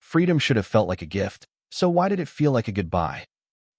Freedom should have felt like a gift, so why did it feel like a goodbye?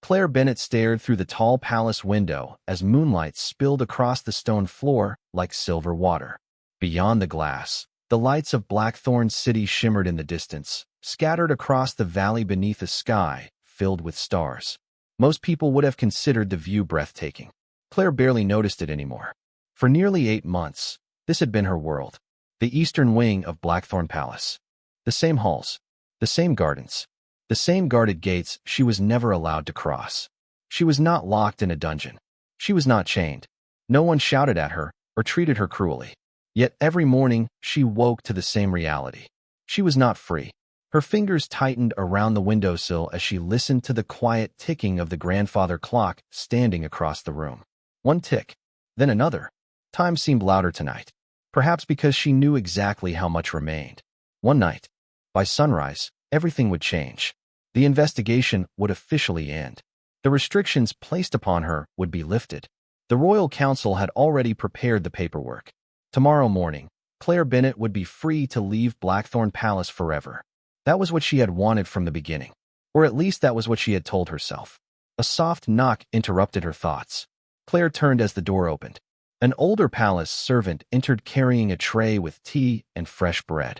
Claire Bennett stared through the tall palace window as moonlight spilled across the stone floor like silver water. Beyond the glass, the lights of Blackthorn City shimmered in the distance, scattered across the valley beneath a sky filled with stars. Most people would have considered the view breathtaking. Claire barely noticed it anymore. For nearly 8 months, this had been her world. The eastern wing of Blackthorn Palace. The same halls, the same gardens, the same guarded gates she was never allowed to cross. She was not locked in a dungeon. She was not chained. No one shouted at her or treated her cruelly. Yet every morning she woke to the same reality. She was not free. Her fingers tightened around the windowsill as she listened to the quiet ticking of the grandfather clock standing across the room. One tick, then another. Time seemed louder tonight, perhaps because she knew exactly how much remained. One night, by sunrise, everything would change. The investigation would officially end. The restrictions placed upon her would be lifted. The Royal Council had already prepared the paperwork. Tomorrow morning, Claire Bennett would be free to leave Blackthorn Palace forever. That was what she had wanted from the beginning. Or at least that was what she had told herself. A soft knock interrupted her thoughts. Claire turned as the door opened. An older palace servant entered carrying a tray with tea and fresh bread.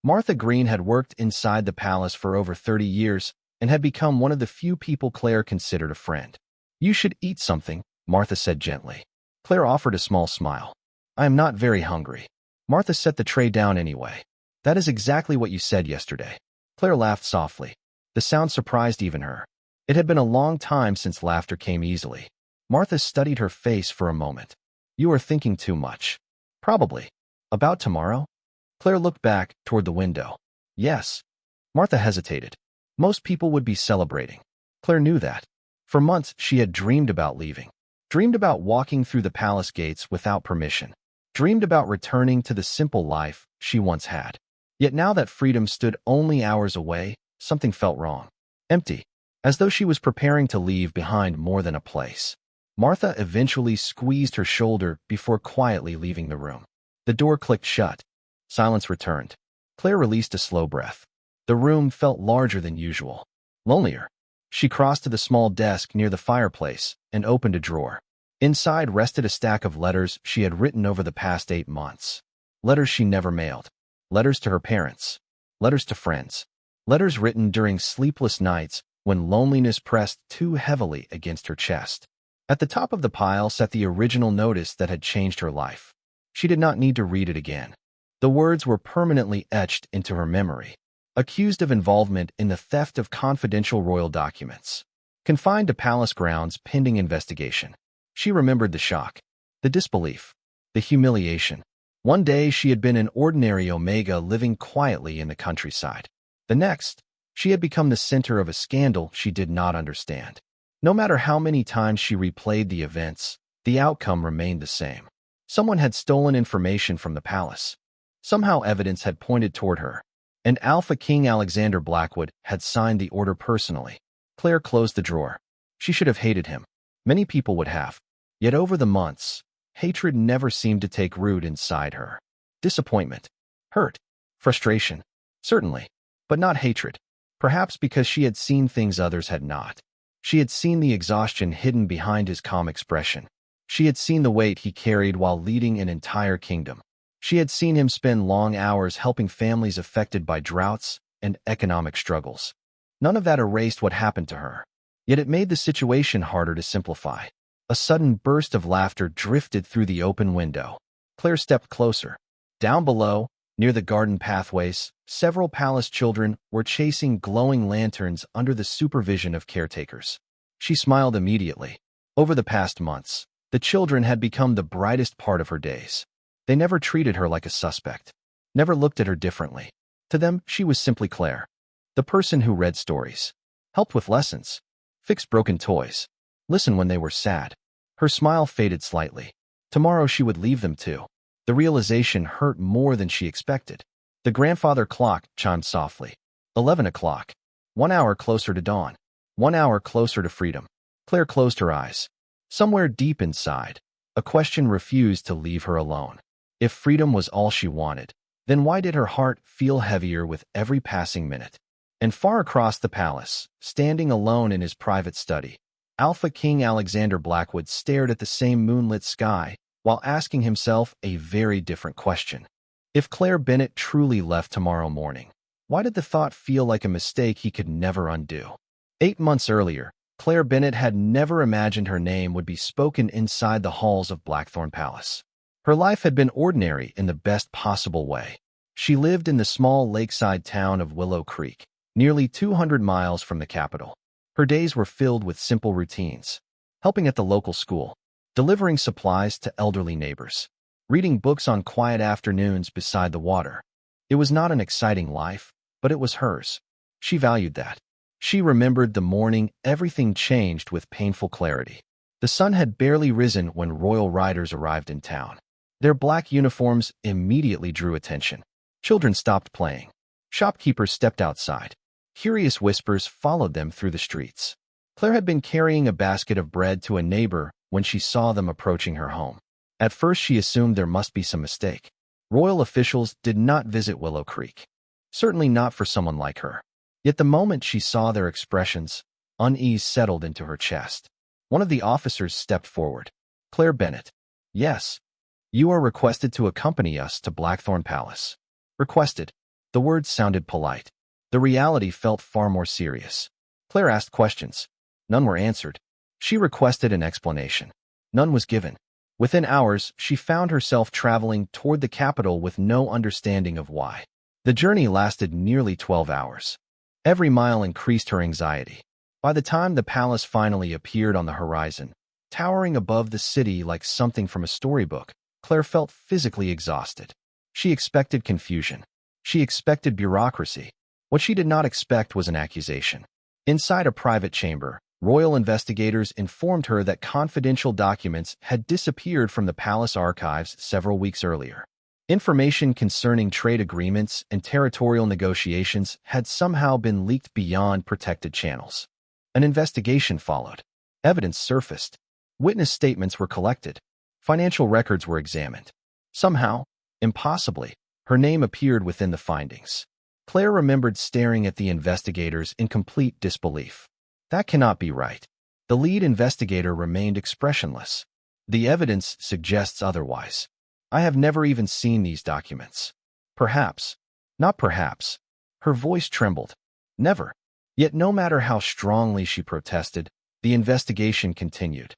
Martha Green had worked inside the palace for over 30 years and had become one of the few people Claire considered a friend. "You should eat something," Martha said gently. Claire offered a small smile. "I am not very hungry." Martha set the tray down anyway. "That is exactly what you said yesterday." Claire laughed softly. The sound surprised even her. It had been a long time since laughter came easily. Martha studied her face for a moment. "You are thinking too much." "Probably. About tomorrow?" Claire looked back toward the window. "Yes." Martha hesitated. Most people would be celebrating. Claire knew that. For months she had dreamed about leaving. Dreamed about walking through the palace gates without permission. Dreamed about returning to the simple life she once had. Yet now that freedom stood only hours away, something felt wrong. Empty. As though she was preparing to leave behind more than a place. Martha eventually squeezed her shoulder before quietly leaving the room. The door clicked shut. Silence returned. Claire released a slow breath. The room felt larger than usual. Lonelier. She crossed to the small desk near the fireplace and opened a drawer. Inside rested a stack of letters she had written over the past 8 months. Letters she never mailed. Letters to her parents. Letters to friends. Letters written during sleepless nights when loneliness pressed too heavily against her chest. At the top of the pile sat the original notice that had changed her life. She did not need to read it again. The words were permanently etched into her memory. Accused of involvement in the theft of confidential royal documents. Confined to palace grounds pending investigation. She remembered the shock, the disbelief, the humiliation. One day she had been an ordinary Omega living quietly in the countryside. The next, she had become the center of a scandal she did not understand. No matter how many times she replayed the events, the outcome remained the same. Someone had stolen information from the palace. Somehow evidence had pointed toward her, and Alpha King Alexander Blackwood had signed the order personally. Claire closed the drawer. She should have hated him. Many people would have. Yet over the months, hatred never seemed to take root inside her. Disappointment, hurt, frustration, certainly, but not hatred. Perhaps because she had seen things others had not. She had seen the exhaustion hidden behind his calm expression. She had seen the weight he carried while leading an entire kingdom. She had seen him spend long hours helping families affected by droughts and economic struggles. None of that erased what happened to her. Yet it made the situation harder to simplify. A sudden burst of laughter drifted through the open window. Claire stepped closer. Down below, near the garden pathways, several palace children were chasing glowing lanterns under the supervision of caretakers. She smiled immediately. Over the past months, the children had become the brightest part of her days. They never treated her like a suspect, never looked at her differently. To them, she was simply Claire, the person who read stories, helped with lessons, fixed broken toys, listened when they were sad. Her smile faded slightly. Tomorrow she would leave them too. The realization hurt more than she expected. The grandfather clock chimed softly. 11 o'clock. 1 hour closer to dawn. 1 hour closer to freedom. Claire closed her eyes. Somewhere deep inside, a question refused to leave her alone. If freedom was all she wanted, then why did her heart feel heavier with every passing minute? And far across the palace, standing alone in his private study, Alpha King Alexander Blackwood stared at the same moonlit sky while asking himself a very different question. If Claire Bennett truly left tomorrow morning, why did the thought feel like a mistake he could never undo? 8 months earlier, Claire Bennett had never imagined her name would be spoken inside the halls of Blackthorn Palace. Her life had been ordinary in the best possible way. She lived in the small lakeside town of Willow Creek, nearly 200 miles from the capital. Her days were filled with simple routines: helping at the local school, delivering supplies to elderly neighbors, reading books on quiet afternoons beside the water. It was not an exciting life, but it was hers. She valued that. She remembered the morning everything changed with painful clarity. The sun had barely risen when royal riders arrived in town. Their black uniforms immediately drew attention. Children stopped playing. Shopkeepers stepped outside. Curious whispers followed them through the streets. Claire had been carrying a basket of bread to a neighbor when she saw them approaching her home. At first, she assumed there must be some mistake. Royal officials did not visit Willow Creek. Certainly not for someone like her. Yet the moment she saw their expressions, unease settled into her chest. One of the officers stepped forward. "Claire Bennett." "Yes. You are requested to accompany us to Blackthorn Palace." Requested. The words sounded polite. The reality felt far more serious. Claire asked questions. None were answered. She requested an explanation. None was given. Within hours, she found herself traveling toward the capital with no understanding of why. The journey lasted nearly 12 hours. Every mile increased her anxiety. By the time the palace finally appeared on the horizon, towering above the city like something from a storybook, Claire felt physically exhausted. She expected confusion. She expected bureaucracy. What she did not expect was an accusation. Inside a private chamber, royal investigators informed her that confidential documents had disappeared from the palace archives several weeks earlier. Information concerning trade agreements and territorial negotiations had somehow been leaked beyond protected channels. An investigation followed. Evidence surfaced. Witness statements were collected. Financial records were examined. Somehow, impossibly, her name appeared within the findings. Claire remembered staring at the investigators in complete disbelief. That cannot be right. The lead investigator remained expressionless. The evidence suggests otherwise. I have never even seen these documents. Perhaps. Not perhaps. Her voice trembled. Never. Yet no matter how strongly she protested, the investigation continued.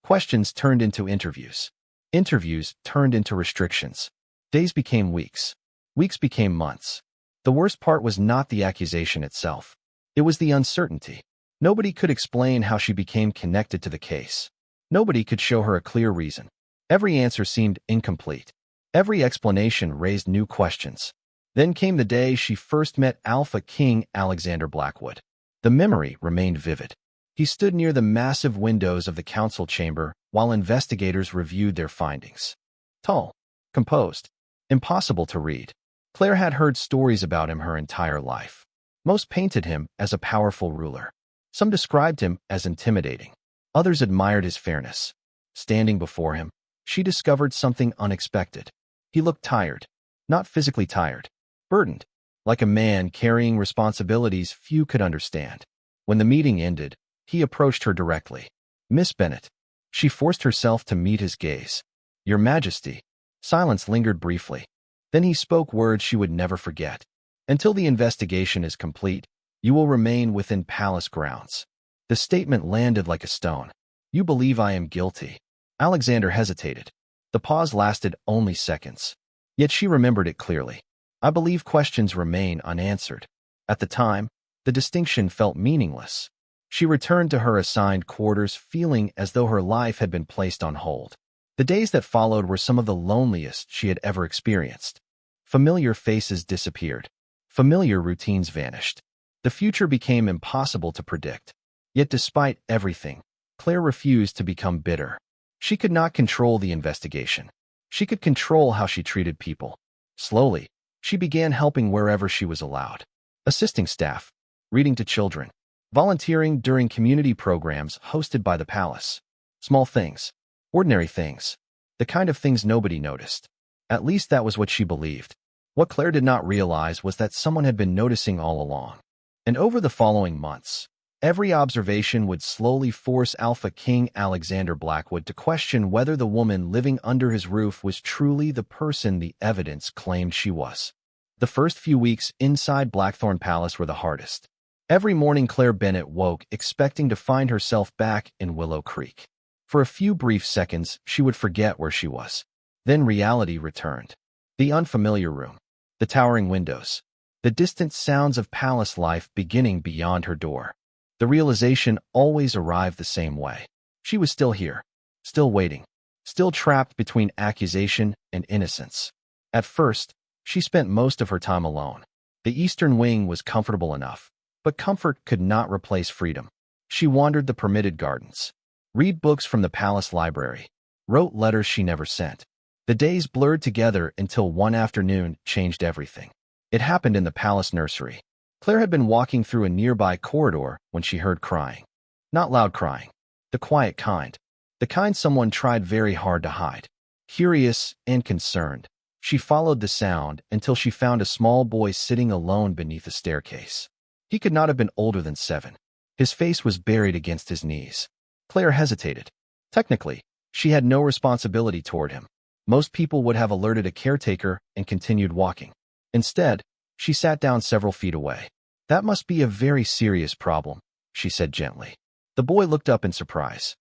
Questions turned into interviews. Interviews turned into restrictions. Days became weeks. Weeks became months. The worst part was not the accusation itself. It was the uncertainty. Nobody could explain how she became connected to the case. Nobody could show her a clear reason. Every answer seemed incomplete. Every explanation raised new questions. Then came the day she first met Alpha King Alexander Blackwood. The memory remained vivid. He stood near the massive windows of the council chamber while investigators reviewed their findings. Tall, composed, impossible to read. Claire had heard stories about him her entire life. Most painted him as a powerful ruler. Some described him as intimidating. Others admired his fairness. Standing before him, she discovered something unexpected. He looked tired. Not physically tired. Burdened. Like a man carrying responsibilities few could understand. When the meeting ended, he approached her directly. "Miss Bennett." She forced herself to meet his gaze. "Your Majesty." Silence lingered briefly. Then he spoke words she would never forget. "Until the investigation is complete, you will remain within palace grounds." The statement landed like a stone. "You believe I am guilty?" Alexander hesitated. The pause lasted only seconds. Yet she remembered it clearly. "I believe questions remain unanswered." At the time, the distinction felt meaningless. She returned to her assigned quarters feeling as though her life had been placed on hold. The days that followed were some of the loneliest she had ever experienced. Familiar faces disappeared. Familiar routines vanished. The future became impossible to predict. Yet despite everything, Claire refused to become bitter. She could not control the investigation. She could control how she treated people. Slowly, she began helping wherever she was allowed. Assisting staff, reading to children, volunteering during community programs hosted by the palace. Small things. Ordinary things. The kind of things nobody noticed. At least that was what she believed. What Claire did not realize was that someone had been noticing all along. And over the following months, every observation would slowly force Alpha King Alexander Blackwood to question whether the woman living under his roof was truly the person the evidence claimed she was. The first few weeks inside Blackthorn Palace were the hardest. Every morning Claire Bennett woke expecting to find herself back in Willow Creek. For a few brief seconds, she would forget where she was. Then reality returned. The unfamiliar room, the towering windows, the distant sounds of palace life beginning beyond her door. The realization always arrived the same way. She was still here, still waiting, still trapped between accusation and innocence. At first, she spent most of her time alone. The eastern wing was comfortable enough, but comfort could not replace freedom. She wandered the permitted gardens, read books from the palace library, wrote letters she never sent. The days blurred together until one afternoon changed everything. It happened in the palace nursery. Claire had been walking through a nearby corridor when she heard crying. Not loud crying, the quiet kind. The kind someone tried very hard to hide. Curious and concerned, she followed the sound until she found a small boy sitting alone beneath a staircase. He could not have been older than 7. His face was buried against his knees. Claire hesitated. Technically, she had no responsibility toward him. Most people would have alerted a caretaker and continued walking. Instead, she sat down several feet away. "That must be a very serious problem," she said gently. The boy looked up in surprise.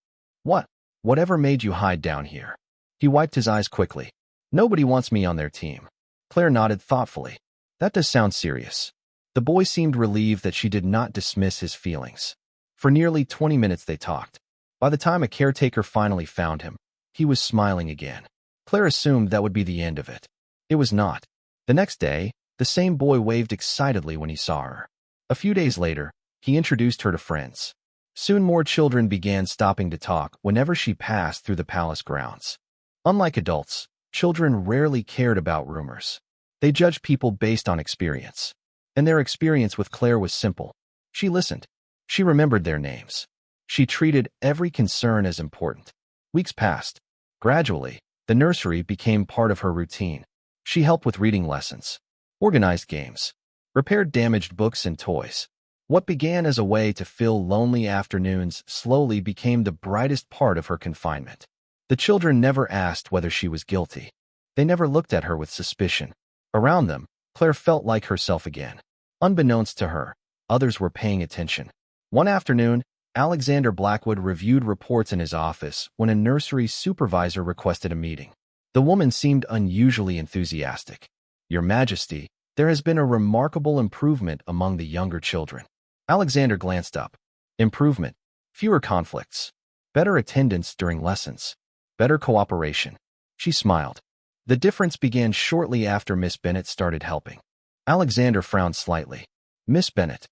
Whatever made you hide down here?" He wiped his eyes quickly. "Nobody wants me on their team." Claire nodded thoughtfully. "That does sound serious." The boy seemed relieved that she did not dismiss his feelings. For nearly 20 minutes they talked. By the time a caretaker finally found him, he was smiling again. Claire assumed that would be the end of it. It was not. The next day, the same boy waved excitedly when he saw her. A few days later, he introduced her to friends. Soon more children began stopping to talk whenever she passed through the palace grounds. Unlike adults, children rarely cared about rumors. They judged people based on experience. And their experience with Claire was simple. She listened. She remembered their names. She treated every concern as important. Weeks passed. Gradually, the nursery became part of her routine. She helped with reading lessons, organized games, repaired damaged books and toys. What began as a way to fill lonely afternoons slowly became the brightest part of her confinement. The children never asked whether she was guilty. They never looked at her with suspicion. Around them, Claire felt like herself again. Unbeknownst to her, others were paying attention. One afternoon, Alexander Blackwood reviewed reports in his office when a nursery supervisor requested a meeting. The woman seemed unusually enthusiastic. "Your Majesty, there has been a remarkable improvement among the younger children." Alexander glanced up. Improvement. Fewer conflicts. Better attendance during lessons. Better cooperation. She smiled. The difference began shortly after Miss Bennet started helping. Alexander frowned slightly. "Miss Bennet?"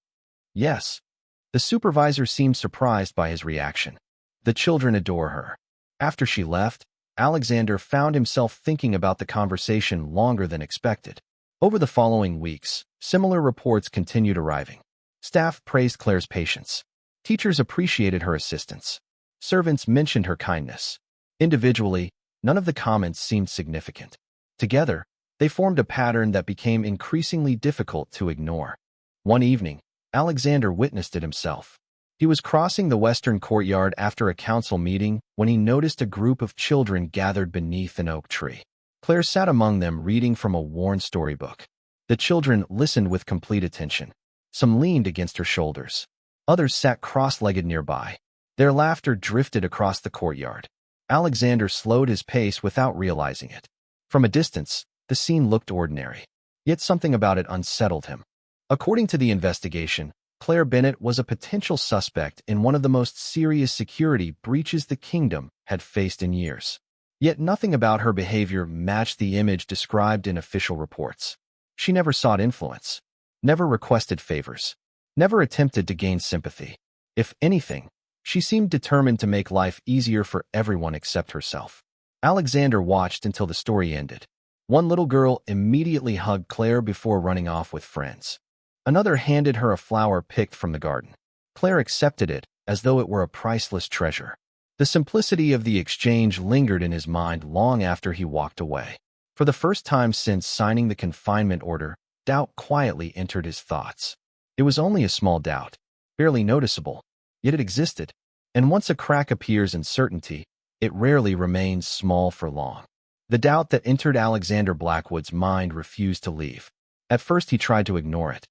"Yes." The supervisor seemed surprised by his reaction. "The children adore her." After she left, Alexander found himself thinking about the conversation longer than expected. Over the following weeks, similar reports continued arriving. Staff praised Claire's patience. Teachers appreciated her assistance. Servants mentioned her kindness. Individually, none of the comments seemed significant. Together, they formed a pattern that became increasingly difficult to ignore. One evening, Alexander witnessed it himself. He was crossing the western courtyard after a council meeting when he noticed a group of children gathered beneath an oak tree. Claire sat among them reading from a worn storybook. The children listened with complete attention. Some leaned against her shoulders. Others sat cross-legged nearby. Their laughter drifted across the courtyard. Alexander slowed his pace without realizing it. From a distance, the scene looked ordinary. Yet something about it unsettled him. According to the investigation, Claire Bennett was a potential suspect in one of the most serious security breaches the kingdom had faced in years. Yet nothing about her behavior matched the image described in official reports. She never sought influence, never requested favors, never attempted to gain sympathy. If anything, she seemed determined to make life easier for everyone except herself. Alexander watched until the story ended. One little girl immediately hugged Claire before running off with friends. Another handed her a flower picked from the garden. Claire accepted it as though it were a priceless treasure. The simplicity of the exchange lingered in his mind long after he walked away. For the first time since signing the confinement order, doubt quietly entered his thoughts. It was only a small doubt, barely noticeable, yet it existed. And once a crack appears in certainty, it rarely remains small for long. The doubt that entered Alexander Blackwood's mind refused to leave. At first, he tried to ignore it.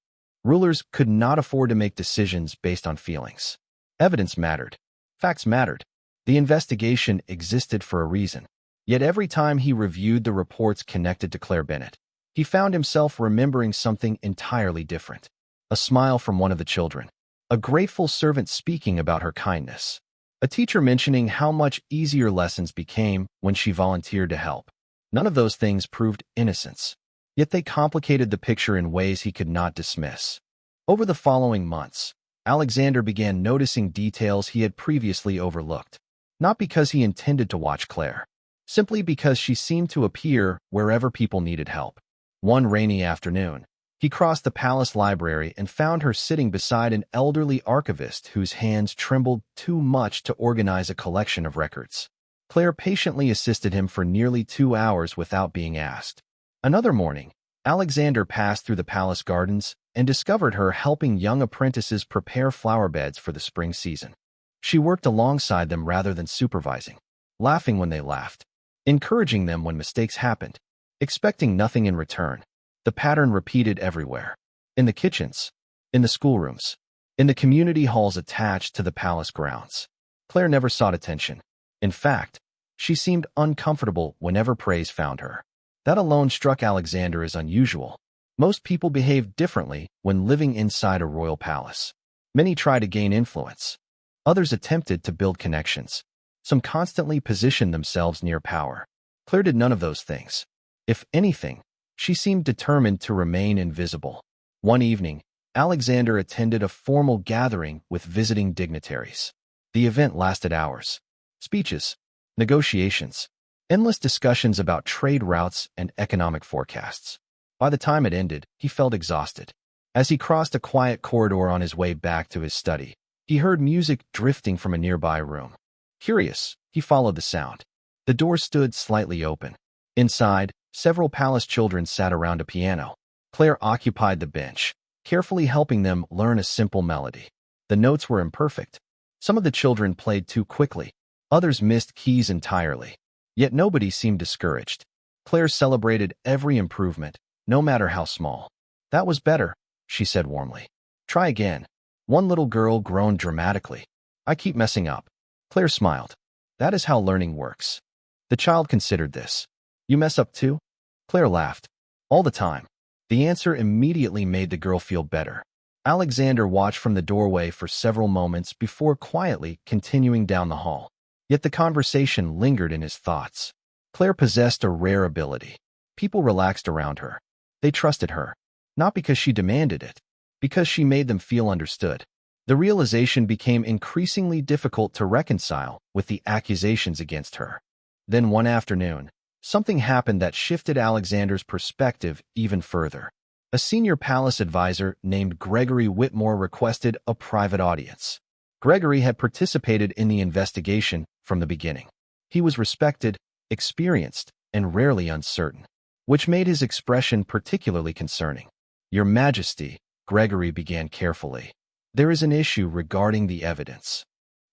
Rulers could not afford to make decisions based on feelings. Evidence mattered. Facts mattered. The investigation existed for a reason. Yet every time he reviewed the reports connected to Claire Bennett, he found himself remembering something entirely different. A smile from one of the children. A grateful servant speaking about her kindness. A teacher mentioning how much easier lessons became when she volunteered to help. None of those things proved innocence. Yet they complicated the picture in ways he could not dismiss. Over the following months, Alexander began noticing details he had previously overlooked. Not because he intended to watch Claire, simply because she seemed to appear wherever people needed help. One rainy afternoon, he crossed the palace library and found her sitting beside an elderly archivist whose hands trembled too much to organize a collection of records. Claire patiently assisted him for nearly 2 hours without being asked. Another morning, Alexander passed through the palace gardens and discovered her helping young apprentices prepare flower beds for the spring season. She worked alongside them rather than supervising, laughing when they laughed, encouraging them when mistakes happened, expecting nothing in return. The pattern repeated everywhere. In the kitchens, in the schoolrooms, in the community halls attached to the palace grounds. Claire never sought attention. In fact, she seemed uncomfortable whenever praise found her. That alone struck Alexander as unusual. Most people behave differently when living inside a royal palace. Many try to gain influence. Others attempted to build connections. Some constantly positioned themselves near power. Claire did none of those things. If anything, she seemed determined to remain invisible. One evening, Alexander attended a formal gathering with visiting dignitaries. The event lasted hours. Speeches, negotiations, endless discussions about trade routes and economic forecasts. By the time it ended, he felt exhausted. As he crossed a quiet corridor on his way back to his study, he heard music drifting from a nearby room. Curious, he followed the sound. The door stood slightly open. Inside, several palace children sat around a piano. Claire occupied the bench, carefully helping them learn a simple melody. The notes were imperfect. Some of the children played too quickly. Others missed keys entirely. Yet nobody seemed discouraged. Claire celebrated every improvement, no matter how small. "That was better," she said warmly. "Try again." One little girl groaned dramatically. "I keep messing up." Claire smiled. "That is how learning works." The child considered this. "You mess up too?" Claire laughed. "All the time." The answer immediately made the girl feel better. Alexander watched from the doorway for several moments before quietly continuing down the hall. Yet the conversation lingered in his thoughts. Claire possessed a rare ability. People relaxed around her. They trusted her, not because she demanded it, because she made them feel understood. The realization became increasingly difficult to reconcile with the accusations against her. Then one afternoon, something happened that shifted Alexander's perspective even further. A senior palace advisor named Gregory Whitmore requested a private audience. Gregory had participated in the investigation from the beginning. He was respected, experienced, and rarely uncertain, which made his expression particularly concerning. "Your Majesty," Gregory began carefully, "there is an issue regarding the evidence."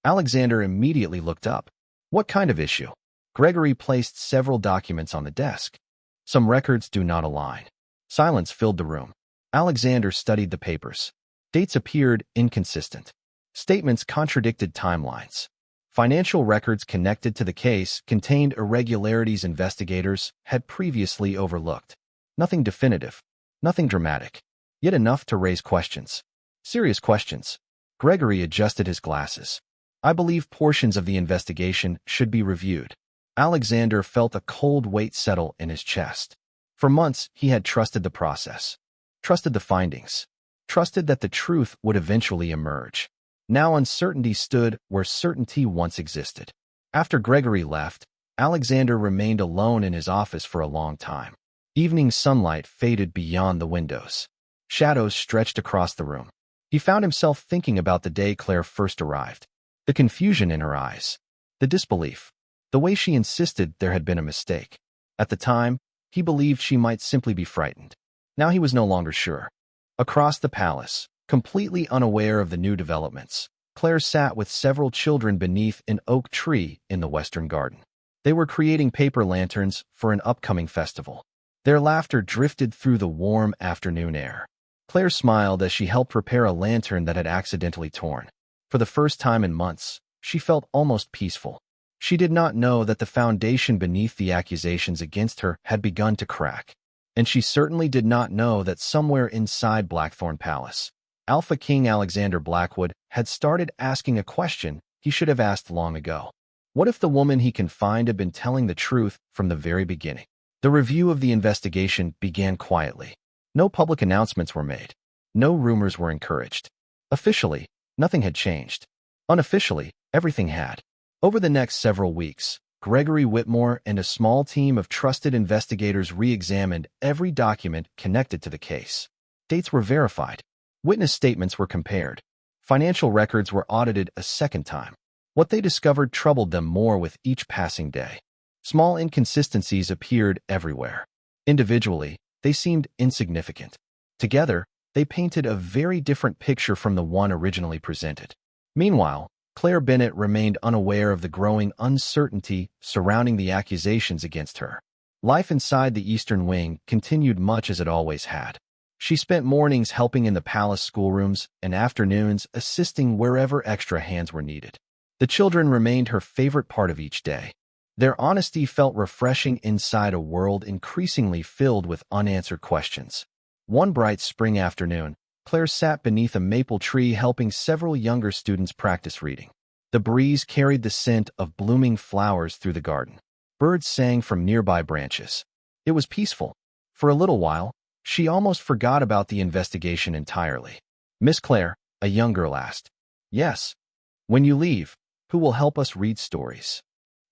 Alexander immediately looked up. "What kind of issue?" Gregory placed several documents on the desk. "Some records do not align." Silence filled the room. Alexander studied the papers. Dates appeared inconsistent. Statements contradicted timelines. Financial records connected to the case contained irregularities investigators had previously overlooked. Nothing definitive, nothing dramatic, yet enough to raise questions. Serious questions. Gregory adjusted his glasses. "I believe portions of the investigation should be reviewed." Alexander felt a cold weight settle in his chest. For months, he had trusted the process, trusted the findings, trusted that the truth would eventually emerge. Now uncertainty stood where certainty once existed. After Gregory left, Alexander remained alone in his office for a long time. Evening sunlight faded beyond the windows. Shadows stretched across the room. He found himself thinking about the day Claire first arrived. The confusion in her eyes. The disbelief. The way she insisted there had been a mistake. At the time, he believed she might simply be frightened. Now he was no longer sure. Across the palace, Completely unaware of the new developments, Claire sat with several children beneath an oak tree in the western garden. They were creating paper lanterns for an upcoming festival. Their laughter drifted through the warm afternoon air. Claire smiled as she helped repair a lantern that had accidentally torn. For the first time in months, she felt almost peaceful. She did not know that the foundation beneath the accusations against her had begun to crack. And she certainly did not know that somewhere inside Blackthorn Palace, Alpha King Alexander Blackwood had started asking a question he should have asked long ago. What if the woman he confined had been telling the truth from the very beginning? The review of the investigation began quietly. No public announcements were made. No rumors were encouraged. Officially, nothing had changed. Unofficially, everything had. Over the next several weeks, Gregory Whitmore and a small team of trusted investigators re-examined every document connected to the case. Dates were verified. Witness statements were compared. Financial records were audited a second time. What they discovered troubled them more with each passing day. Small inconsistencies appeared everywhere. Individually, they seemed insignificant. Together, they painted a very different picture from the one originally presented. Meanwhile, Claire Bennett remained unaware of the growing uncertainty surrounding the accusations against her. Life inside the Eastern Wing continued much as it always had. She spent mornings helping in the palace schoolrooms and afternoons assisting wherever extra hands were needed. The children remained her favorite part of each day. Their honesty felt refreshing inside a world increasingly filled with unanswered questions. One bright spring afternoon, Claire sat beneath a maple tree helping several younger students practice reading. The breeze carried the scent of blooming flowers through the garden. Birds sang from nearby branches. It was peaceful. For a little while, she almost forgot about the investigation entirely. "Miss Claire," a young girl asked. "Yes. When you leave, who will help us read stories?"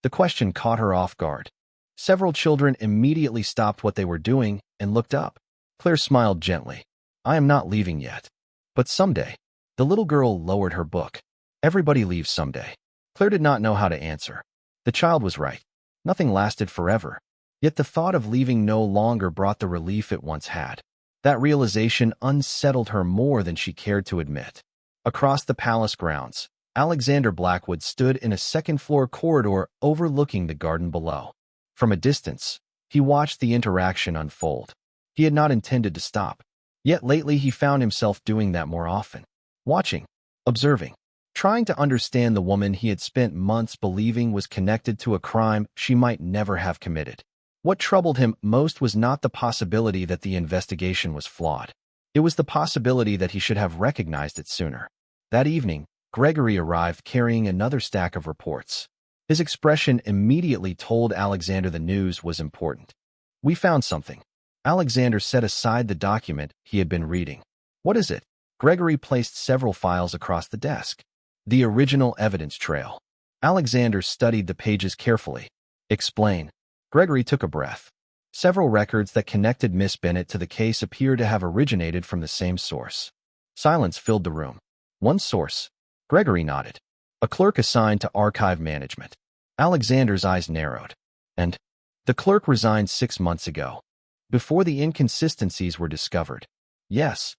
The question caught her off guard. Several children immediately stopped what they were doing and looked up. Claire smiled gently. "I am not leaving yet. But someday." The little girl lowered her book. "Everybody leaves someday." Claire did not know how to answer. The child was right. Nothing lasted forever. Yet the thought of leaving no longer brought the relief it once had. That realization unsettled her more than she cared to admit. Across the palace grounds, Alexander Blackwood stood in a second-floor corridor overlooking the garden below. From a distance, he watched the interaction unfold. He had not intended to stop. Yet lately he found himself doing that more often. Watching, observing, trying to understand the woman he had spent months believing was connected to a crime she might never have committed. What troubled him most was not the possibility that the investigation was flawed. It was the possibility that he should have recognized it sooner. That evening, Gregory arrived carrying another stack of reports. His expression immediately told Alexander the news was important. "We found something." Alexander set aside the document he had been reading. "What is it?" Gregory placed several files across the desk. "The original evidence trail." Alexander studied the pages carefully. "Explain." Gregory took a breath. Several records that connected Miss Bennett to the case appear to have originated from the same source. Silence filled the room. "One source?" Gregory nodded. "A clerk assigned to archive management." Alexander's eyes narrowed. "And?" "The clerk resigned 6 months ago, before the inconsistencies were discovered." "Yes."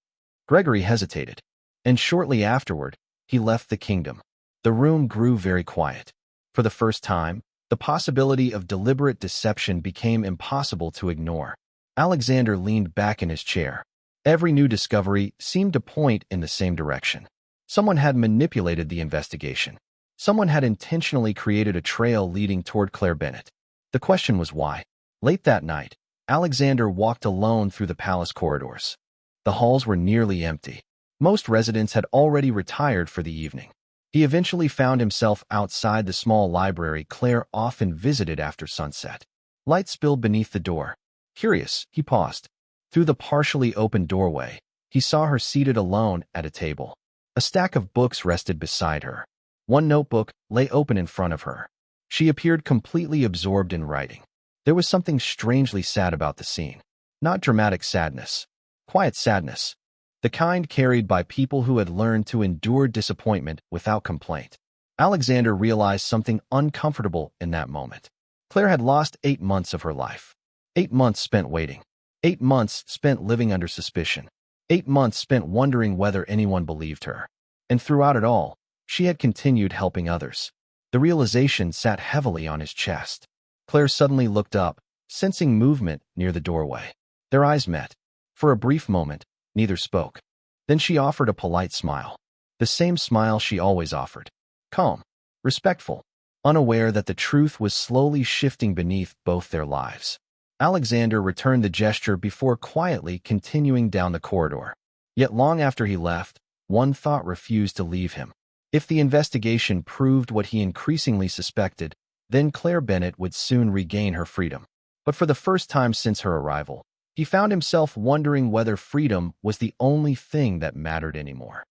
Gregory hesitated. "And shortly afterward, he left the kingdom." The room grew very quiet. For the first time, the possibility of deliberate deception became impossible to ignore. Alexander leaned back in his chair. Every new discovery seemed to point in the same direction. Someone had manipulated the investigation. Someone had intentionally created a trail leading toward Claire Bennett. The question was why. Late that night, Alexander walked alone through the palace corridors. The halls were nearly empty. Most residents had already retired for the evening. He eventually found himself outside the small library Claire often visited after sunset. Light spilled beneath the door. Curious, he paused. Through the partially open doorway, he saw her seated alone at a table. A stack of books rested beside her. One notebook lay open in front of her. She appeared completely absorbed in writing. There was something strangely sad about the scene. Not dramatic sadness. Quiet sadness. The kind carried by people who had learned to endure disappointment without complaint. Alexander realized something uncomfortable in that moment. Claire had lost 8 months of her life. 8 months spent waiting. 8 months spent living under suspicion. 8 months spent wondering whether anyone believed her. And throughout it all, she had continued helping others. The realization sat heavily on his chest. Claire suddenly looked up, sensing movement near the doorway. Their eyes met. For a brief moment, neither spoke. Then she offered a polite smile. The same smile she always offered. Calm, respectful, unaware that the truth was slowly shifting beneath both their lives. Alexander returned the gesture before quietly continuing down the corridor. Yet long after he left, one thought refused to leave him. If the investigation proved what he increasingly suspected, then Claire Bennett would soon regain her freedom. But for the first time since her arrival, he found himself wondering whether freedom was the only thing that mattered anymore.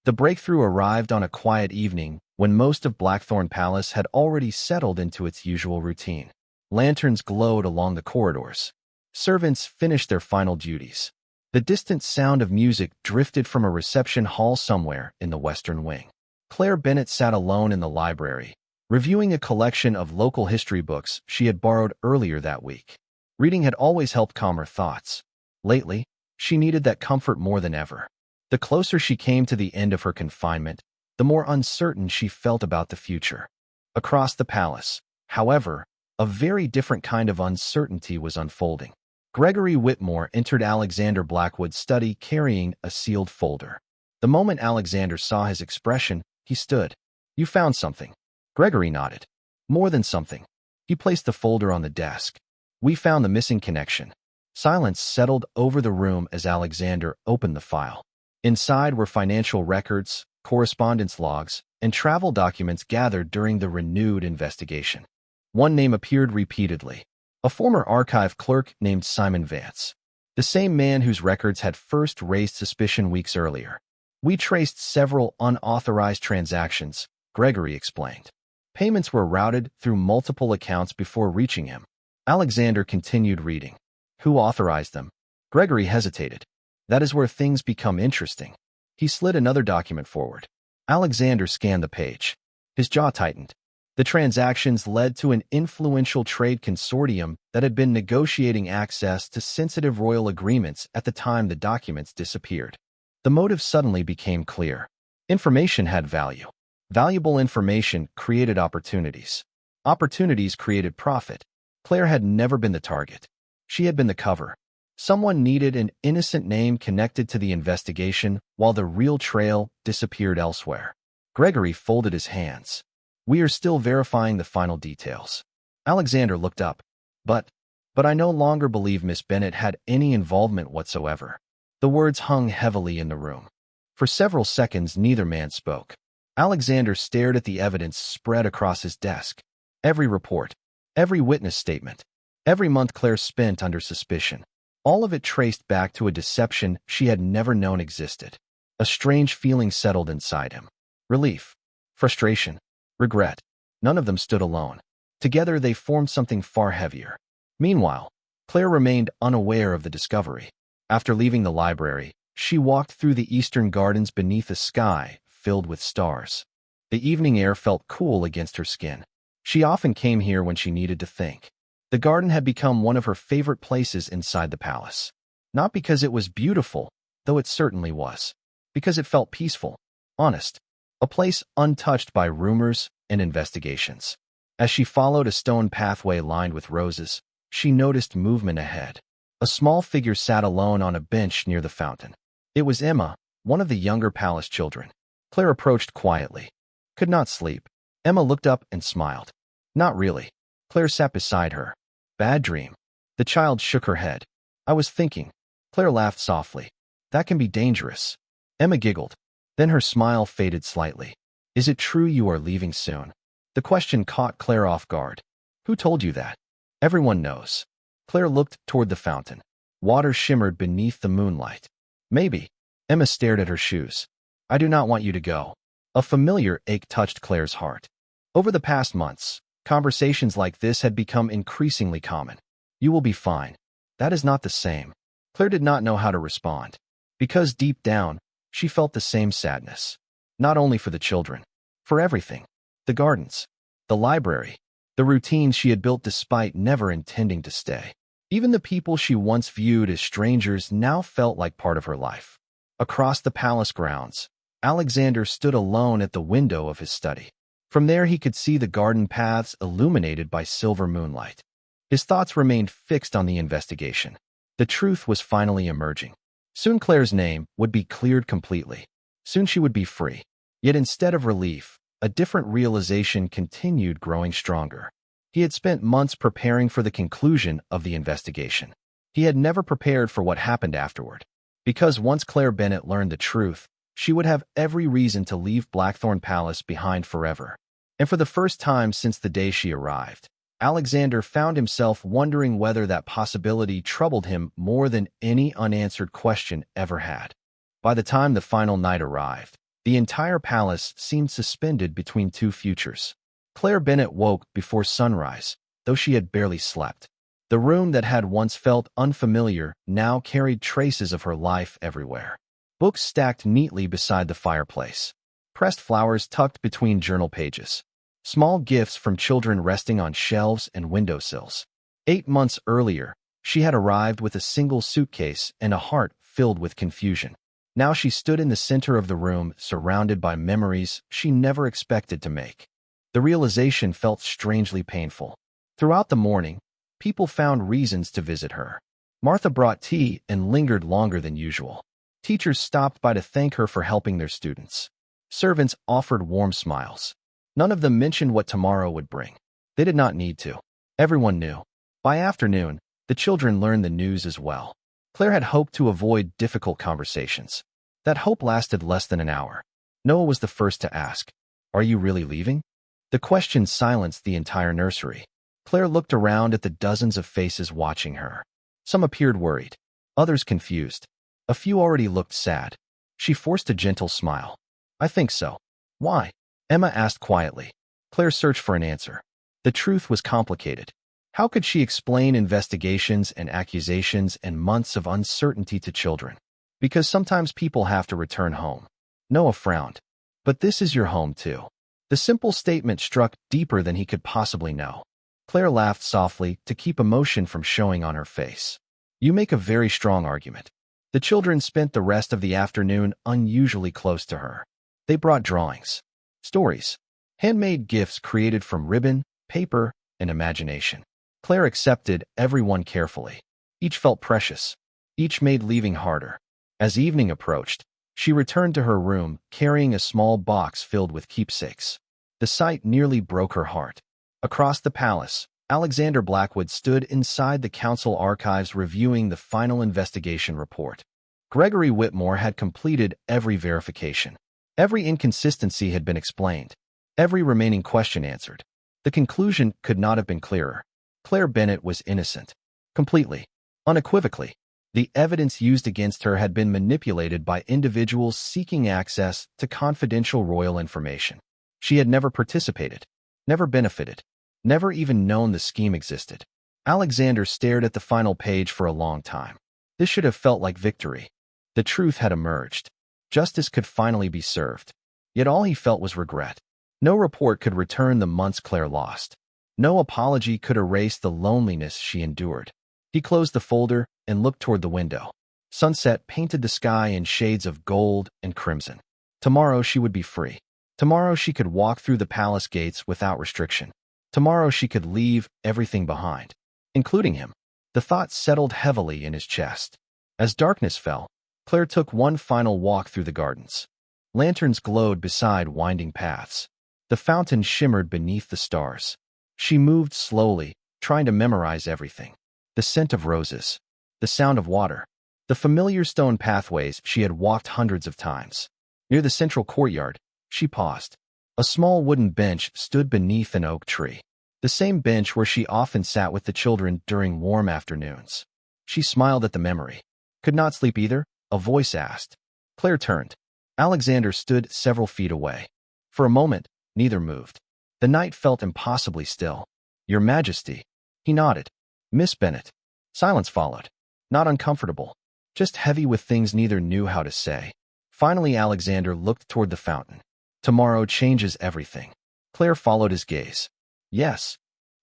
The breakthrough arrived on a quiet evening when most of Blackthorn Palace had already settled into its usual routine. Lanterns glowed along the corridors. Servants finished their final duties. The distant sound of music drifted from a reception hall somewhere in the western wing. Claire Bennett sat alone in the library, reviewing a collection of local history books she had borrowed earlier that week. Reading had always helped calm her thoughts. Lately, she needed that comfort more than ever. The closer she came to the end of her confinement, the more uncertain she felt about the future. Across the palace, however, a very different kind of uncertainty was unfolding. Gregory Whitmore entered Alexander Blackwood's study carrying a sealed folder. The moment Alexander saw his expression, he stood. "You found something." Gregory nodded. "More than something." He placed the folder on the desk. "We found the missing connection." Silence settled over the room as Alexander opened the file. Inside were financial records, correspondence logs, and travel documents gathered during the renewed investigation. One name appeared repeatedly. A former archive clerk named Simon Vance. The same man whose records had first raised suspicion weeks earlier. "We traced several unauthorized transactions," Gregory explained. Payments were routed through multiple accounts before reaching him. Alexander continued reading. "Who authorized them?" Gregory hesitated. "That is where things become interesting." He slid another document forward. Alexander scanned the page. His jaw tightened. The transactions led to an influential trade consortium that had been negotiating access to sensitive royal agreements at the time the documents disappeared. The motive suddenly became clear. Information had value. Valuable information created opportunities. Opportunities created profit. Claire had never been the target. She had been the cover. Someone needed an innocent name connected to the investigation while the real trail disappeared elsewhere. Gregory folded his hands. "We are still verifying the final details." Alexander looked up. But I no longer believe Miss Bennett had any involvement whatsoever." The words hung heavily in the room. For several seconds, neither man spoke. Alexander stared at the evidence spread across his desk. Every report, every witness statement, every month Claire spent under suspicion. All of it traced back to a deception she had never known existed. A strange feeling settled inside him. Relief, frustration, regret. None of them stood alone. Together they formed something far heavier. Meanwhile, Claire remained unaware of the discovery. After leaving the library, she walked through the eastern gardens beneath a sky filled with stars. The evening air felt cool against her skin. She often came here when she needed to think. The garden had become one of her favorite places inside the palace. Not because it was beautiful, though it certainly was. Because it felt peaceful, honest. A place untouched by rumors and investigations. As she followed a stone pathway lined with roses, she noticed movement ahead. A small figure sat alone on a bench near the fountain. It was Emma, one of the younger palace children. Claire approached quietly. "Could not sleep." Emma looked up and smiled. "Not really." Claire sat beside her. "Bad dream." The child shook her head. "I was thinking." Claire laughed softly. "That can be dangerous." Emma giggled. Then her smile faded slightly. "Is it true you are leaving soon?" The question caught Claire off guard. "Who told you that?" "Everyone knows." Claire looked toward the fountain. Water shimmered beneath the moonlight. "Maybe." Emma stared at her shoes. "I do not want you to go." A familiar ache touched Claire's heart. Over the past months, conversations like this had become increasingly common. "You will be fine." "That is not the same." Claire did not know how to respond. Because deep down, she felt the same sadness. Not only for the children. For everything. The gardens. The library. The routines she had built despite never intending to stay. Even the people she once viewed as strangers now felt like part of her life. Across the palace grounds, Alexander stood alone at the window of his study. From there he could see the garden paths illuminated by silver moonlight. His thoughts remained fixed on the investigation. The truth was finally emerging. Soon Claire's name would be cleared completely. Soon she would be free. Yet instead of relief, a different realization continued growing stronger. He had spent months preparing for the conclusion of the investigation. He had never prepared for what happened afterward. Because once Claire Bennet learned the truth, she would have every reason to leave Blackthorn Palace behind forever. And for the first time since the day she arrived, Alexander found himself wondering whether that possibility troubled him more than any unanswered question ever had. By the time the final night arrived, the entire palace seemed suspended between two futures. Claire Bennet woke before sunrise, though she had barely slept. The room that had once felt unfamiliar now carried traces of her life everywhere. Books stacked neatly beside the fireplace. Pressed flowers tucked between journal pages. Small gifts from children resting on shelves and windowsills. 8 months earlier, she had arrived with a single suitcase and a heart filled with confusion. Now she stood in the center of the room, surrounded by memories she never expected to make. The realization felt strangely painful. Throughout the morning, people found reasons to visit her. Martha brought tea and lingered longer than usual. Teachers stopped by to thank her for helping their students. Servants offered warm smiles. None of them mentioned what tomorrow would bring. They did not need to. Everyone knew. By afternoon, the children learned the news as well. Claire had hoped to avoid difficult conversations. That hope lasted less than an hour. Noah was the first to ask, "Are you really leaving?" The question silenced the entire nursery. Claire looked around at the dozens of faces watching her. Some appeared worried, others confused. A few already looked sad. She forced a gentle smile. "I think so." "Why?" Emma asked quietly. Claire searched for an answer. The truth was complicated. How could she explain investigations and accusations and months of uncertainty to children? Because sometimes people have to return home. Noah frowned. "But this is your home too." The simple statement struck deeper than he could possibly know. Claire laughed softly to keep emotion from showing on her face. "You make a very strong argument." The children spent the rest of the afternoon unusually close to her. They brought drawings, stories, handmade gifts created from ribbon, paper, and imagination. Claire accepted everyone carefully. Each felt precious. Each made leaving harder. As evening approached, she returned to her room, carrying a small box filled with keepsakes. The sight nearly broke her heart. Across the palace, Alexander Blackwood stood inside the council archives reviewing the final investigation report. Gregory Whitmore had completed every verification. Every inconsistency had been explained. Every remaining question answered. The conclusion could not have been clearer. Claire Bennet was innocent. Completely. Unequivocally. The evidence used against her had been manipulated by individuals seeking access to confidential royal information. She had never participated, never benefited, never even known the scheme existed. Alexander stared at the final page for a long time. This should have felt like victory. The truth had emerged. Justice could finally be served. Yet all he felt was regret. No report could return the months Claire lost. No apology could erase the loneliness she endured. He closed the folder and looked toward the window. Sunset painted the sky in shades of gold and crimson. Tomorrow she would be free. Tomorrow she could walk through the palace gates without restriction. Tomorrow she could leave everything behind, including him. The thought settled heavily in his chest. As darkness fell, Claire took one final walk through the gardens. Lanterns glowed beside winding paths. The fountain shimmered beneath the stars. She moved slowly, trying to memorize everything. The scent of roses, the sound of water, the familiar stone pathways she had walked hundreds of times. Near the central courtyard, she paused. A small wooden bench stood beneath an oak tree, the same bench where she often sat with the children during warm afternoons. She smiled at the memory. "Could not sleep either?" a voice asked. Claire turned. Alexander stood several feet away. For a moment, neither moved. The night felt impossibly still. "Your Majesty." He nodded. "Miss Bennet." Silence followed. Not uncomfortable, just heavy with things neither knew how to say. Finally, Alexander looked toward the fountain. "Tomorrow changes everything." Claire followed his gaze. "Yes."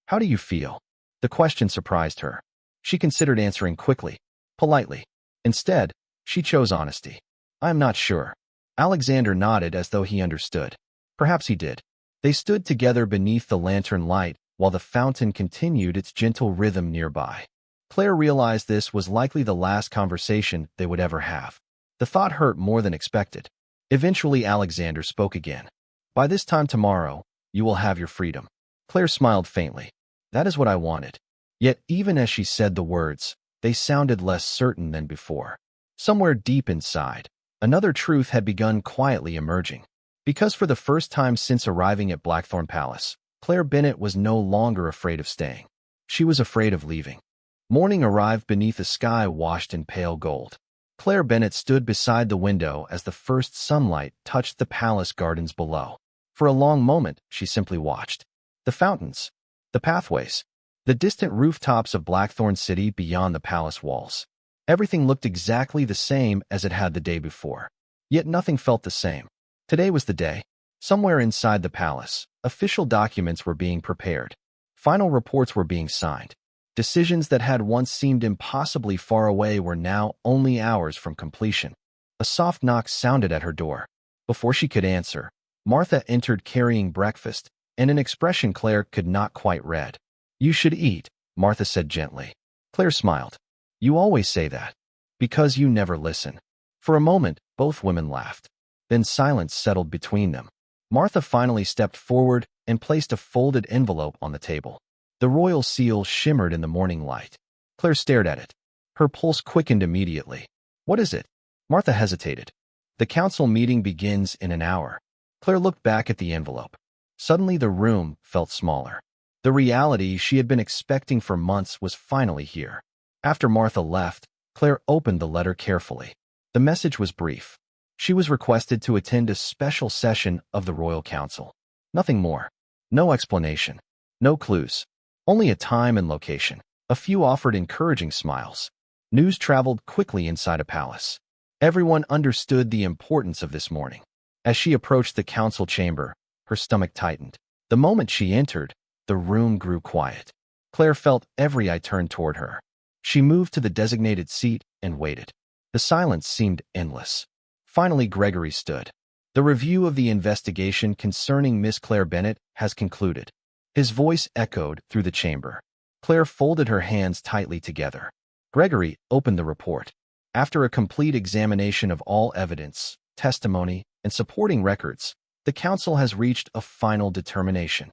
"How do you feel?" The question surprised her. She considered answering quickly, politely. Instead, she chose honesty. I'm not sure. Alexander nodded as though he understood. Perhaps he did. They stood together beneath the lantern light while the fountain continued its gentle rhythm nearby. Claire realized this was likely the last conversation they would ever have. The thought hurt more than expected. Eventually, Alexander spoke again. By this time tomorrow, you will have your freedom. Claire smiled faintly. That is what I wanted. Yet, even as she said the words, they sounded less certain than before. Somewhere deep inside, another truth had begun quietly emerging. Because for the first time since arriving at Blackthorn Palace, Claire Bennett was no longer afraid of staying. She was afraid of leaving. Morning arrived beneath a sky washed in pale gold. Claire Bennett stood beside the window as the first sunlight touched the palace gardens below. For a long moment, she simply watched. The fountains, the pathways, the distant rooftops of Blackthorn City beyond the palace walls. Everything looked exactly the same as it had the day before. Yet nothing felt the same. Today was the day. Somewhere inside the palace, official documents were being prepared. Final reports were being signed. Decisions that had once seemed impossibly far away were now only hours from completion. A soft knock sounded at her door. Before she could answer, Martha entered carrying breakfast, and an expression Claire could not quite read. You should eat, Martha said gently. Claire smiled. You always say that. Because you never listen. For a moment, both women laughed. Then silence settled between them. Martha finally stepped forward and placed a folded envelope on the table. The royal seal shimmered in the morning light. Claire stared at it. Her pulse quickened immediately. What is it? Martha hesitated. The council meeting begins in an hour. Claire looked back at the envelope. Suddenly the room felt smaller. The reality she had been expecting for months was finally here. After Martha left, Claire opened the letter carefully. The message was brief. She was requested to attend a special session of the Royal Council. Nothing more. No explanation. No clues. Only a time and location. A few offered encouraging smiles. News traveled quickly inside a palace. Everyone understood the importance of this morning. As she approached the council chamber, her stomach tightened. The moment she entered, the room grew quiet. Claire felt every eye turned toward her. She moved to the designated seat and waited. The silence seemed endless. Finally, Gregory stood. The review of the investigation concerning Miss Claire Bennett has concluded. His voice echoed through the chamber. Claire folded her hands tightly together. Gregory opened the report. After a complete examination of all evidence, testimony, and supporting records, the council has reached a final determination.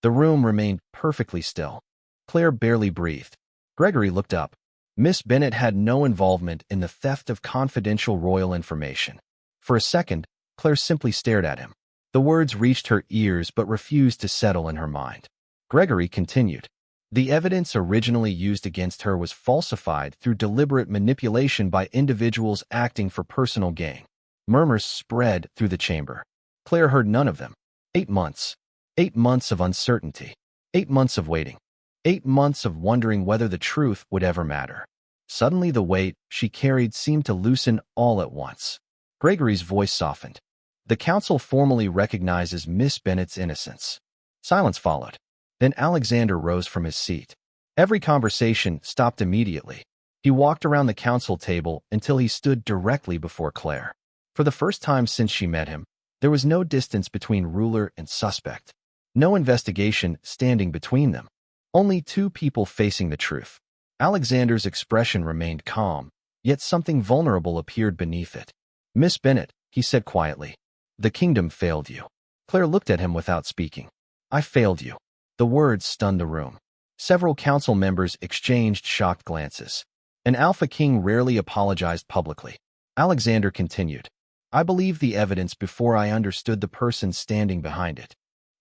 The room remained perfectly still. Claire barely breathed. Gregory looked up. Miss Bennett had no involvement in the theft of confidential royal information. For a second, Claire simply stared at him. The words reached her ears but refused to settle in her mind. Gregory continued. The evidence originally used against her was falsified through deliberate manipulation by individuals acting for personal gain. Murmurs spread through the chamber. Claire heard none of them. 8 months. 8 months of uncertainty. 8 months of waiting. 8 months of wondering whether the truth would ever matter. Suddenly the weight she carried seemed to loosen all at once. Gregory's voice softened. The council formally recognizes Miss Bennett's innocence. Silence followed. Then Alexander rose from his seat. Every conversation stopped immediately. He walked around the council table until he stood directly before Claire. For the first time since she met him, there was no distance between ruler and suspect. No investigation standing between them. Only two people facing the truth. Alexander's expression remained calm, yet something vulnerable appeared beneath it. Miss Bennett, he said quietly, the kingdom failed you. Claire looked at him without speaking. I failed you. The words stunned the room. Several council members exchanged shocked glances. An alpha king rarely apologized publicly. Alexander continued. I believed the evidence before I understood the person standing behind it.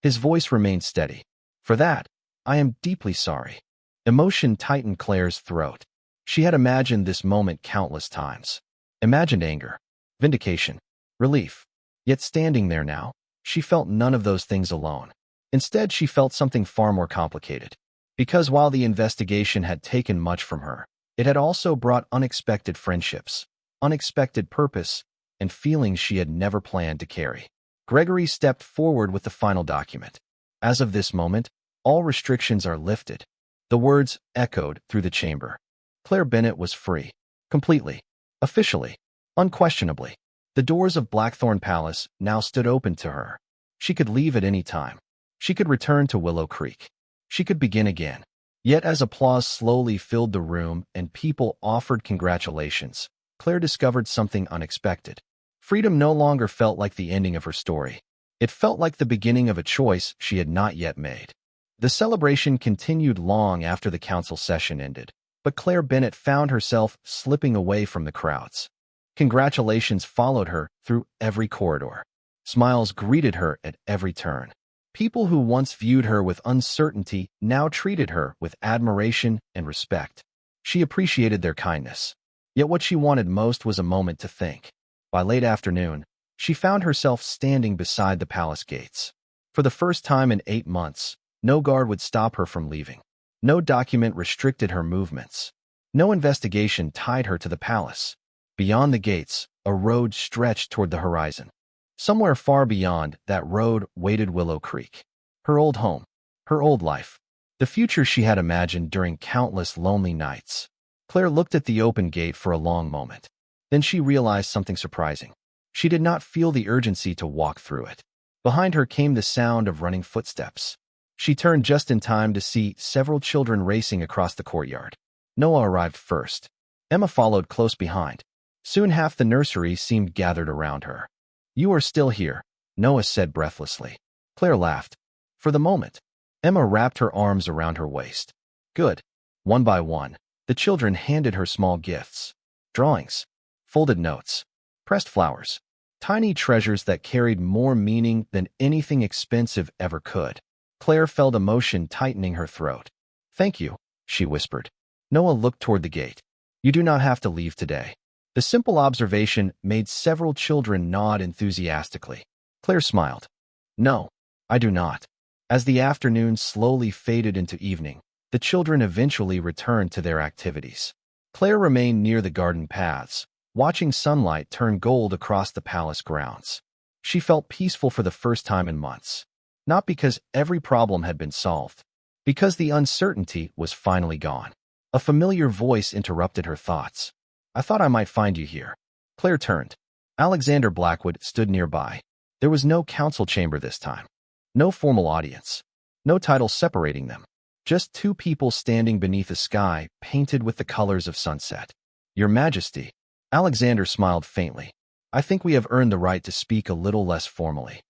His voice remained steady. For that, I am deeply sorry. Emotion tightened Claire's throat. She had imagined this moment countless times. Imagined anger, vindication, relief. Yet standing there now, she felt none of those things alone. Instead, she felt something far more complicated. Because while the investigation had taken much from her, it had also brought unexpected friendships, unexpected purpose, and feelings she had never planned to carry. Gregory stepped forward with the final document. As of this moment, all restrictions are lifted. The words echoed through the chamber. Claire Bennett was free. Completely. Officially. Unquestionably. The doors of Blackthorn Palace now stood open to her. She could leave at any time. She could return to Willow Creek. She could begin again. Yet as applause slowly filled the room and people offered congratulations, Claire discovered something unexpected. Freedom no longer felt like the ending of her story. It felt like the beginning of a choice she had not yet made. The celebration continued long after the council session ended, but Claire Bennett found herself slipping away from the crowds. Congratulations followed her through every corridor. Smiles greeted her at every turn. People who once viewed her with uncertainty now treated her with admiration and respect. She appreciated their kindness. Yet what she wanted most was a moment to think. By late afternoon, she found herself standing beside the palace gates. For the first time in 8 months, no guard would stop her from leaving. No document restricted her movements. No investigation tied her to the palace. Beyond the gates, a road stretched toward the horizon. Somewhere far beyond that road waited Willow Creek. Her old home. Her old life. The future she had imagined during countless lonely nights. Claire looked at the open gate for a long moment. Then she realized something surprising. She did not feel the urgency to walk through it. Behind her came the sound of running footsteps. She turned just in time to see several children racing across the courtyard. Noah arrived first. Emma followed close behind. Soon half the nursery seemed gathered around her. "You are still here," Noah said breathlessly. Claire laughed. For the moment. Emma wrapped her arms around her waist. "Good." One by one, the children handed her small gifts. Drawings. Folded notes. Pressed flowers. Tiny treasures that carried more meaning than anything expensive ever could. Claire felt emotion tightening her throat. "Thank you," she whispered. Noah looked toward the gate. "You do not have to leave today." The simple observation made several children nod enthusiastically. Claire smiled. "No, I do not." As the afternoon slowly faded into evening, the children eventually returned to their activities. Claire remained near the garden paths, watching sunlight turn gold across the palace grounds. She felt peaceful for the first time in months. Not because every problem had been solved, because the uncertainty was finally gone. A familiar voice interrupted her thoughts. "I thought I might find you here." Claire turned. Alexander Blackwood stood nearby. There was no council chamber this time. No formal audience. No title separating them. Just two people standing beneath a sky painted with the colors of sunset. "Your Majesty." Alexander smiled faintly. "I think we have earned the right to speak a little less formally."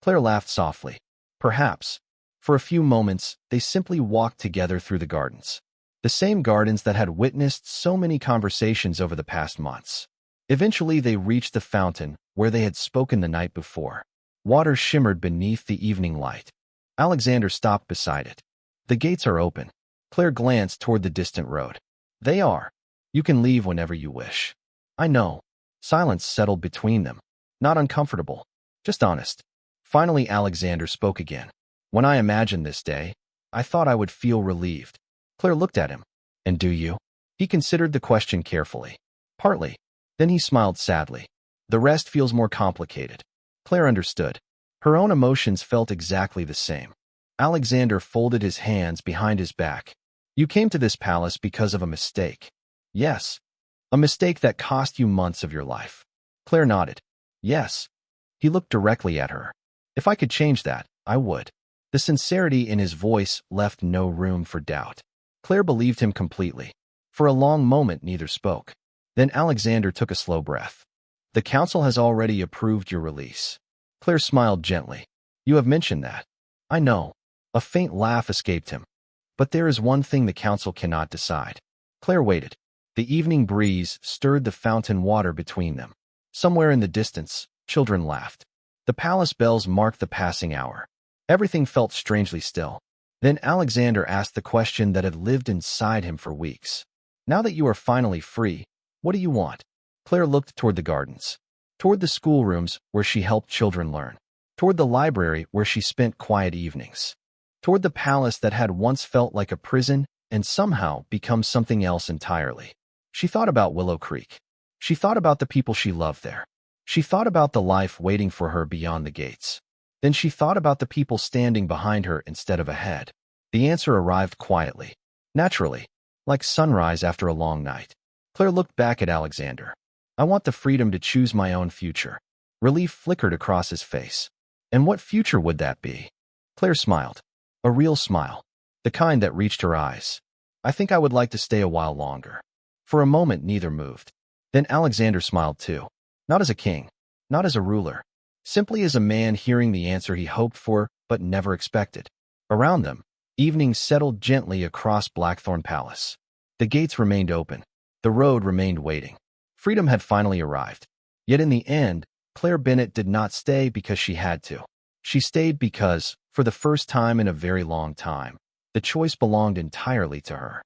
Claire laughed softly. Perhaps. For a few moments, they simply walked together through the gardens. The same gardens that had witnessed so many conversations over the past months. Eventually, they reached the fountain where they had spoken the night before. Water shimmered beneath the evening light. Alexander stopped beside it. "The gates are open." Claire glanced toward the distant road. "They are. You can leave whenever you wish." "I know." Silence settled between them. Not uncomfortable, just honest. Finally, Alexander spoke again. "When I imagined this day, I thought I would feel relieved." Claire looked at him. "And do you?" He considered the question carefully. "Partly." Then he smiled sadly. "The rest feels more complicated." Claire understood. Her own emotions felt exactly the same. Alexander folded his hands behind his back. "You came to this palace because of a mistake." "Yes." "A mistake that cost you months of your life." Claire nodded. "Yes." He looked directly at her. "If I could change that, I would." The sincerity in his voice left no room for doubt. Claire believed him completely. For a long moment, neither spoke. Then Alexander took a slow breath. "The council has already approved your release." Claire smiled gently. "You have mentioned that." "I know." A faint laugh escaped him. "But there is one thing the council cannot decide." Claire waited. The evening breeze stirred the fountain water between them. Somewhere in the distance, children laughed. The palace bells marked the passing hour. Everything felt strangely still. Then Alexander asked the question that had lived inside him for weeks. "Now that you are finally free, what do you want?" Claire looked toward the gardens. Toward the schoolrooms where she helped children learn. Toward the library where she spent quiet evenings. Toward the palace that had once felt like a prison and somehow become something else entirely. She thought about Willow Creek. She thought about the people she loved there. She thought about the life waiting for her beyond the gates. Then she thought about the people standing behind her instead of ahead. The answer arrived quietly, naturally, like sunrise after a long night. Claire looked back at Alexander. I want the freedom to choose my own future. Relief flickered across his face. And what future would that be? Claire smiled. A real smile. The kind that reached her eyes. I think I would like to stay a while longer. For a moment, neither moved. Then Alexander smiled too. Not as a king. Not as a ruler. Simply as a man hearing the answer he hoped for but never expected. Around them, evening settled gently across Blackthorn Palace. The gates remained open. The road remained waiting. Freedom had finally arrived. Yet in the end, Claire Bennett did not stay because she had to. She stayed because, for the first time in a very long time, the choice belonged entirely to her.